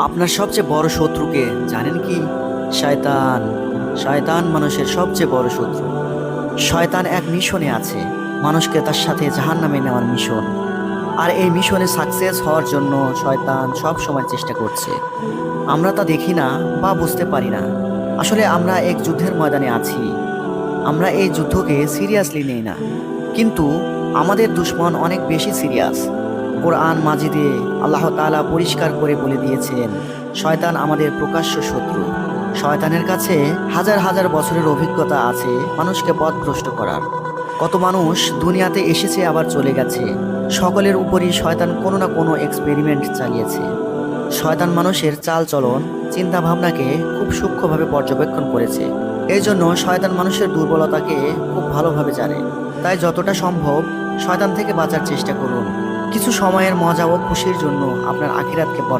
আপনার সবচেয়ে বড় শত্রুকে জানেন কি? শয়তান। শয়তান মানুষের সবচেয়ে বড় শত্রু। শয়তান এক মিশনে আছে, মানুষকে তার সাথে জাহান্নামে নেওয়ার মিশন। আর এই মিশনে সাকসেস হওয়ার জন্য শয়তান সব সময় চেষ্টা করছে। আমরা তা দেখি না বা বুঝতে পারি না। আসলে আমরা এক যুদ্ধের ময়দানে আছি। আমরা এই যুদ্ধকে সিরিয়াসলি নেই না, কিন্তু আমাদের দুশ্মন অনেক বেশি সিরিয়াস। কোরআন মাজিদে আল্লাহ তাআলা পরিষ্কার করে বলে দিয়েছেন, শয়তান আমাদের প্রকাশ্য শত্রু। শয়তানের কাছে হাজার হাজার বছরের অভিজ্ঞতা আছে মানুষকে পথভ্রষ্ট করার। কত মানুষ দুনিয়াতে এসেছে আবার চলে গেছে, সকলের উপরই শয়তান কোনো না কোনো এক্সপেরিমেন্ট চালিয়েছে। শয়তান মানুষের চাল চলন, চিন্তা ভাবনাকে খুব সূক্ষ্মভাবে পর্যবেক্ষণ করেছে। এই জন্য শয়তান মানুষের দুর্বলতাকে খুব ভালোভাবে জানে। তাই যতটা সম্ভব শয়তান থেকে বাঁচার চেষ্টা করুন। কিছু সময়ের মজা ও খুশির জন্য আপনার আখিরাতকে বরবাদ